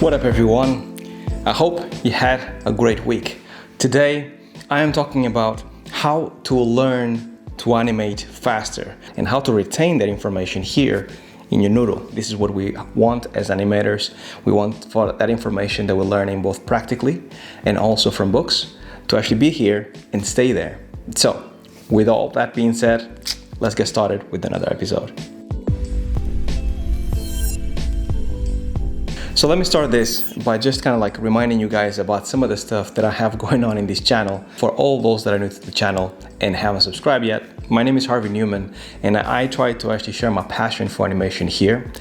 What up everyone? I hope you had a great week. Today I am talking about how to learn to animate faster and how to retain that information here in your noodle. This is what we want as animators. We want for that information that we're learning both practically and also from books to actually be here and stay there. So with all that being said, let's get started with another episode. So let me start this by just kind of like reminding you guys about some of the stuff that I have going on in this channel. For all those that are new to the channel and haven't subscribed yet, my name is Harvey Newman and I try to actually share my passion for animation here.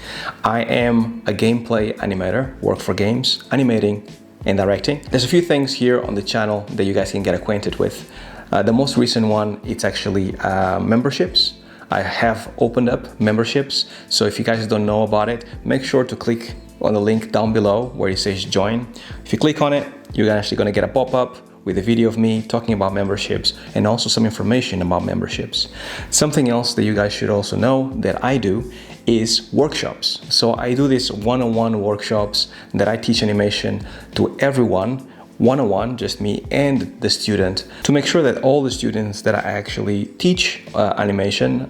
I am a gameplay animator, work for games, animating and directing. There's a few things here on the channel that you guys can get acquainted with. The most recent one, it's actually memberships. I have opened up memberships, so if you guys don't know about it, make sure to click on the link down below where it says join. If you click on it, you're actually going to get a pop-up with a video of me talking about memberships and also some information about memberships. Something else that you guys should also know that I do is workshops. So I do these one-on-one workshops that I teach animation to everyone, one-on-one, just me and the student, to make sure that all the students that I actually teach animation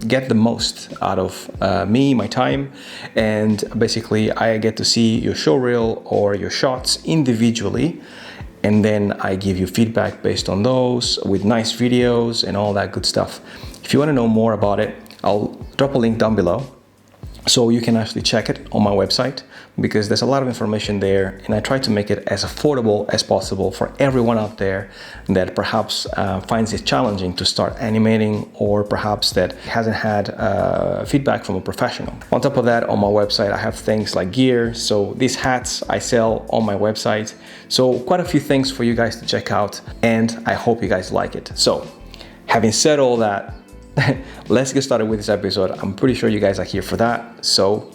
get the most out of me, my time, and basically I get to see your show reel or your shots individually, and then I give you feedback based on those with nice videos and all that good stuff. If you want to know more about it, I'll drop a link down below so you can actually check it on my website, because there's a lot of information there and I try to make it as affordable as possible for everyone out there that perhaps finds it challenging to start animating, or perhaps that hasn't had feedback from a professional. On top of that, on my website I have things like gear, so these hats I sell on my website, so quite a few things for you guys to check out, and I hope you guys like it. So having said all that, let's get started with this episode. I'm pretty sure you guys are here for that, so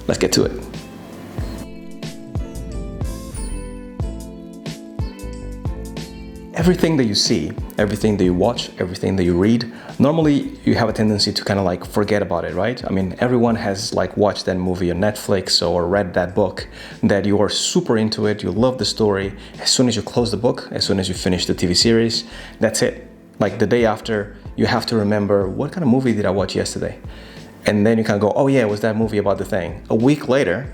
let's get to it. Everything that you see, everything that you watch, everything that you read, normally you have a tendency to kind of like forget about it, right? I mean, everyone has like watched that movie on Netflix or read that book that you are super into it, you love the story. As soon as you close the book, as soon as you finish the TV series, that's it. Like the day after, you have to remember, what kind of movie did I watch yesterday? And then you can go, oh yeah, it was that movie about the thing. A week later,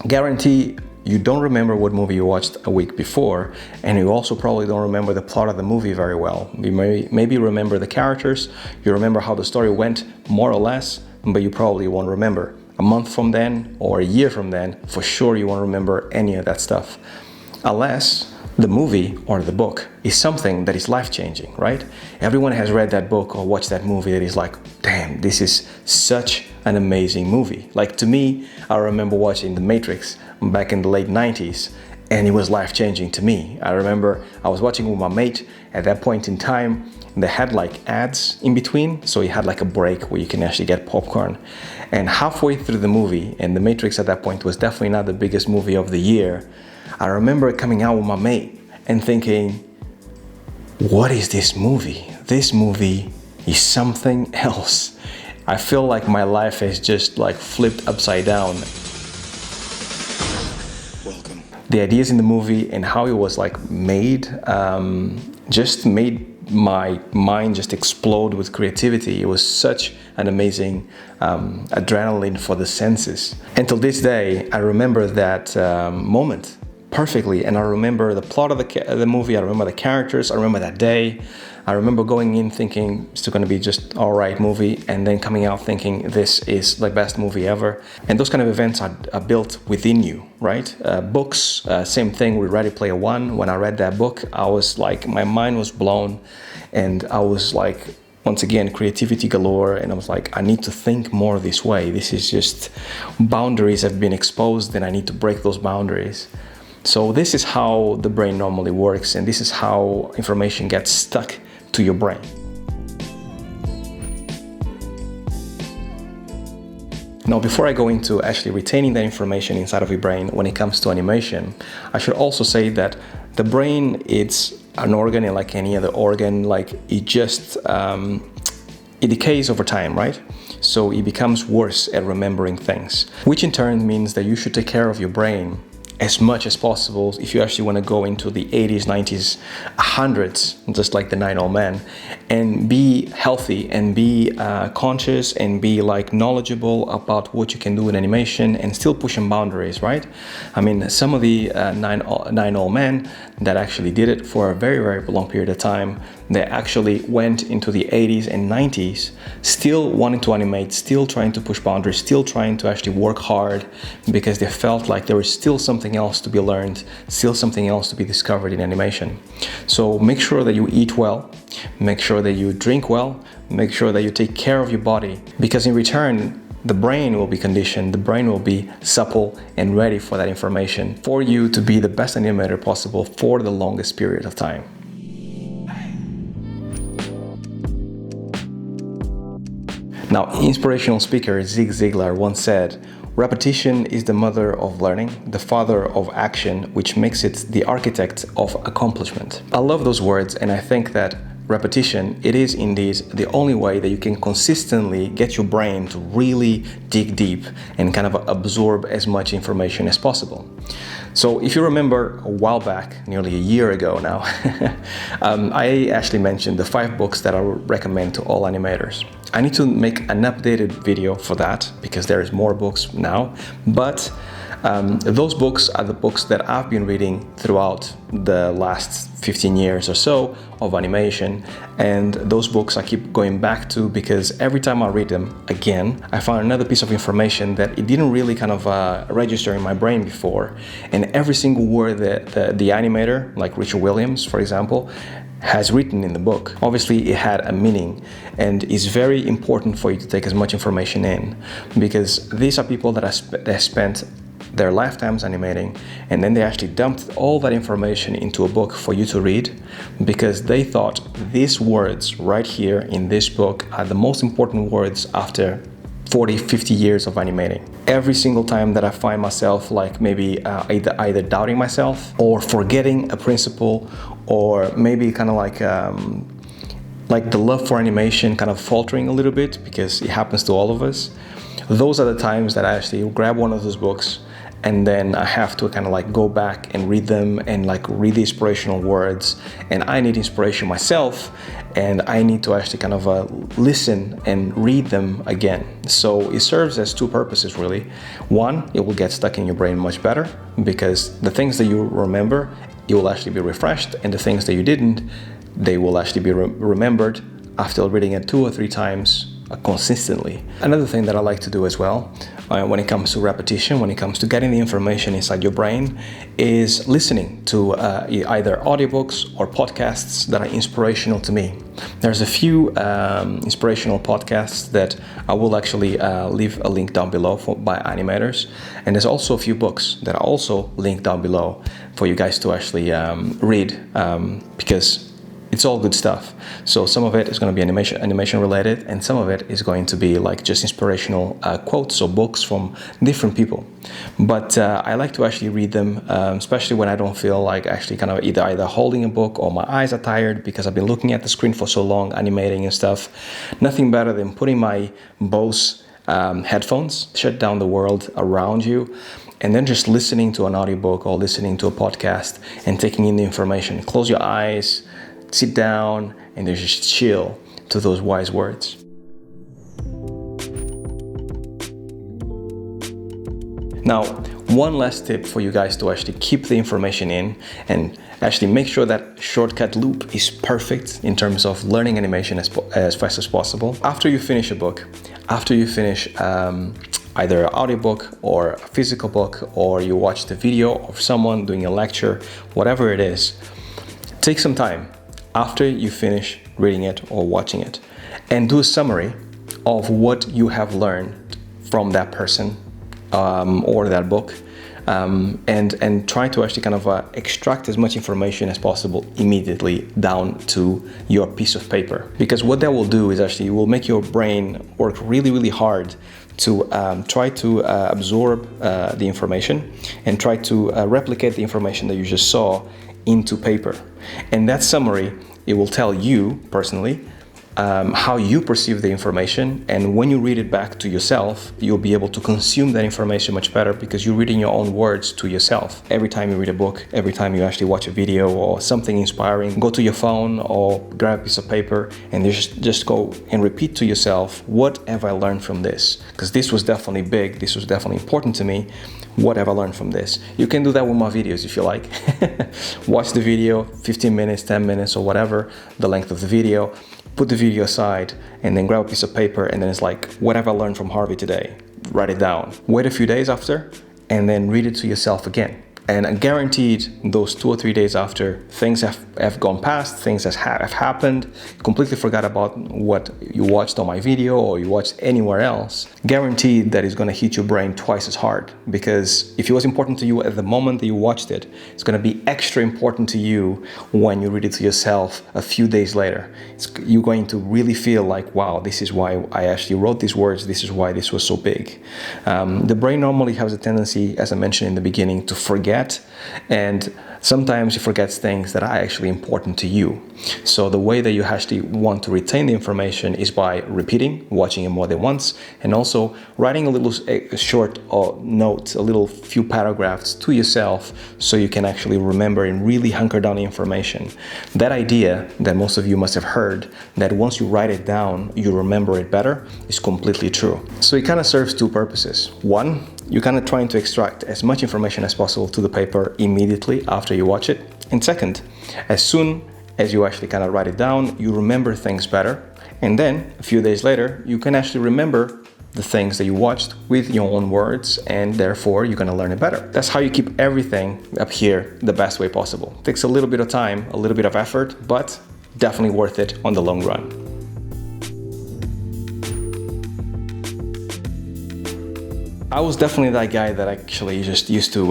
guarantee you don't remember what movie you watched a week before, and you also probably don't remember the plot of the movie very well. You maybe remember the characters, you remember how the story went more or less, but you probably won't remember. A month from then or a year from then, for sure you won't remember any of that stuff. Unless the movie or the book is something that is life-changing, right? Everyone has read that book or watched that movie that is like, damn, this is such an amazing movie. Like to me, I remember watching The Matrix back in the late 90s, and it was life-changing to me. I remember I was watching with my mate at that point in time. They had like ads in between, so you had like a break where you can actually get popcorn. And halfway through the movie, and The Matrix at that point was definitely not the biggest movie of the year, I remember coming out with my mate and thinking, what is this movie? This movie is something else. I feel like my life has just like flipped upside down. Welcome. The ideas in the movie and how it was like made, just made my mind just explode with creativity. It was such an amazing adrenaline for the senses. Until this day, I remember that moment perfectly, and I remember the plot of the movie, I remember the characters, I remember that day. I remember going in thinking it's going to be just alright movie, and then coming out thinking this is the best movie ever. And those kind of events are built within you, right? Books, same thing with Ready Player One. When I read that book, I was like, my mind was blown, and I was like, once again, creativity galore, and I was like, I need to think more this way. This is just, boundaries have been exposed and I need to break those boundaries. So this is how the brain normally works, and this is how information gets stuck to your brain. Now, before I go into actually retaining that information inside of your brain when it comes to animation, I should also say that the brain, it's an organ, like any other organ, like it just it decays over time, right? so it becomes worse at remembering things, which in turn means that you should take care of your brain as much as possible if you actually want to go into the 80s, 90s, 100s, just like the 9 old men, and be healthy and be conscious and be like knowledgeable about what you can do in animation and still pushing boundaries, right? I mean, some of the 9 old men that actually did it for a very, very long period of time, they actually went into the 80s and 90s still wanting to animate, still trying to push boundaries, still trying to actually work hard because they felt like there was still something else to be learned, still something else to be discovered in animation. So make sure that you eat well, make sure that you drink well, make sure that you take care of your body, because in return, the brain will be conditioned, the brain will be supple and ready for that information for you to be the best animator possible for the longest period of time. Now, inspirational speaker Zig Ziglar once said, "Repetition is the mother of learning, the father of action, which makes it the architect of accomplishment." I love those words, and I think that repetition, it is indeed the only way that you can consistently get your brain to really dig deep and kind of absorb as much information as possible. So if you remember a while back, nearly a year ago now, I actually mentioned the 5 books that I would recommend to all animators. I need to make an updated video for that because there is more books now, but those books are the books that I've been reading throughout the last 15 years or so of animation, and those books I keep going back to because every time I read them again, I find another piece of information that it didn't really kind of register in my brain before, and every single word that the animator, like Richard Williams, for example, has written in the book. Obviously, it had a meaning, and it's very important for you to take as much information in, because these are people that have spent their lifetimes animating, and then they actually dumped all that information into a book for you to read because they thought these words right here in this book are the most important words after 40, 50 years of animating. Every single time that I find myself like maybe either doubting myself or forgetting a principle, or maybe kind of like the love for animation kind of faltering a little bit, because it happens to all of us, those are the times that I actually grab one of those books, and then I have to kind of like go back and read them and like read the inspirational words, and I need inspiration myself, and I need to actually kind of listen and read them again. So it serves as 2 purposes really. One, it will get stuck in your brain much better because the things that you remember, it will actually be refreshed, and the things that you didn't, they will actually be remembered after reading it 2 or 3 times consistently. Another thing that I like to do as well when it comes to repetition, when it comes to getting the information inside your brain, is listening to either audiobooks or podcasts that are inspirational to me. There's a few inspirational podcasts that I will actually leave a link down below by animators, and there's also a few books that are also linked down below for you guys to actually read, because it's all good stuff. So some of it is going to be animation related, and some of it is going to be like just inspirational quotes or books from different people. But I like to actually read them, especially when I don't feel like actually kind of either holding a book or my eyes are tired because I've been looking at the screen for so long, animating and stuff. Nothing better than putting my Bose headphones, shut down the world around you, and then just listening to an audiobook or listening to a podcast and taking in the information. Close your eyes, sit down, and then just chill to those wise words. Now, one last tip for you guys to actually keep the information in and actually make sure that shortcut loop is perfect in terms of learning animation as fast as possible. After you finish a book, after you finish either an audiobook or a physical book, or you watch the video of someone doing a lecture, whatever it is, take some time after you finish reading it or watching it and do a summary of what you have learned from that person or that book, and try to actually kind of extract as much information as possible immediately down to your piece of paper, because what that will do is actually will make your brain work really, really hard to try to absorb the information and try to replicate the information that you just saw into paper. And that summary, it will tell you personally how you perceive the information, and when you read it back to yourself, you'll be able to consume that information much better because you're reading your own words to yourself. Every time you read a book, every time you actually watch a video or something inspiring, go to your phone or grab a piece of paper and just go and repeat to yourself, what have I learned from this? Because this was definitely big, this was definitely important to me. What have I learned from this? You can do that with my videos if you like. Watch the video, 15 minutes, 10 minutes or whatever, the length of the video. Put the video aside and then grab a piece of paper and then it's like, what have I learned from Harvey today? Write it down. Wait a few days after and then read it to yourself again. And I guaranteed those 2 or 3 days after, things have gone past, things have happened, completely forgot about what you watched on my video or you watched anywhere else. Guaranteed that it's gonna hit your brain twice as hard, because if it was important to you at the moment that you watched it, it's gonna be extra important to you when you read it to yourself a few days later. You're going to really feel like, wow, this is why I actually wrote these words, this is why this was so big. The brain normally has a tendency, as I mentioned in the beginning, to forget, and sometimes it forgets things that are actually important to you. So the way that you actually want to retain the information is by repeating, watching it more than once, and also writing a short note, a little few paragraphs to yourself so you can actually remember and really hunker down the information. That idea that most of you must have heard, that once you write it down, you remember it better, is completely true. So it kind of serves two purposes. One, you're kind of trying to extract as much information as possible to the paper immediately after you watch it. And second, as soon as you actually kind of write it down, you remember things better. And then a few days later, you can actually remember the things that you watched with your own words, and therefore you're gonna learn it better. That's how you keep everything up here the best way possible. It takes a little bit of time, a little bit of effort, but definitely worth it on the long run. I was definitely that guy that actually just used to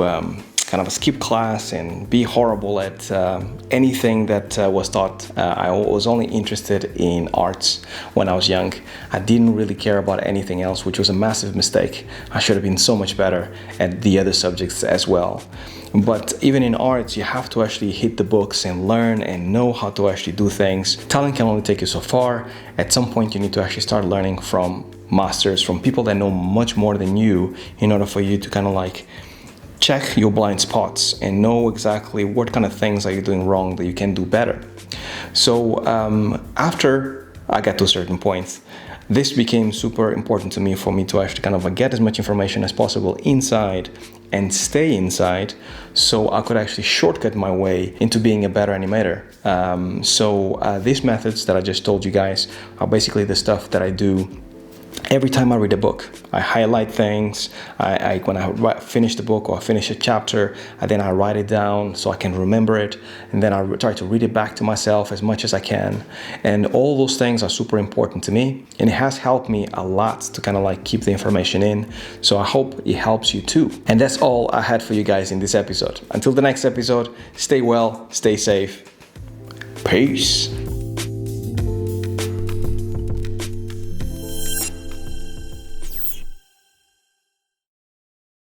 kind of skip class and be horrible at anything that was taught. I was only interested in arts when I was young. I didn't really care about anything else, which was a massive mistake. I should have been so much better at the other subjects as well. But even in arts, you have to actually hit the books and learn and know how to actually do things. Talent can only take you so far. At some point, you need to actually start learning from masters, from people that know much more than you, in order for you to kind of like check your blind spots and know exactly what kind of things are you doing wrong that you can do better. So after I got to a certain point, this became super important to me, for me to actually kind of get as much information as possible inside and stay inside, so I could actually shortcut my way into being a better animator. These methods that I just told you guys are basically the stuff that I do every time I read a book. I highlight things. When I finish the book or finish a chapter, then I write it down so I can remember it, and then I try to read it back to myself as much as I can. And all those things are super important to me, and it has helped me a lot to kind of like keep the information in. So I hope it helps you too. And that's all I had for you guys in this episode. Until the next episode, stay well, stay safe. Peace.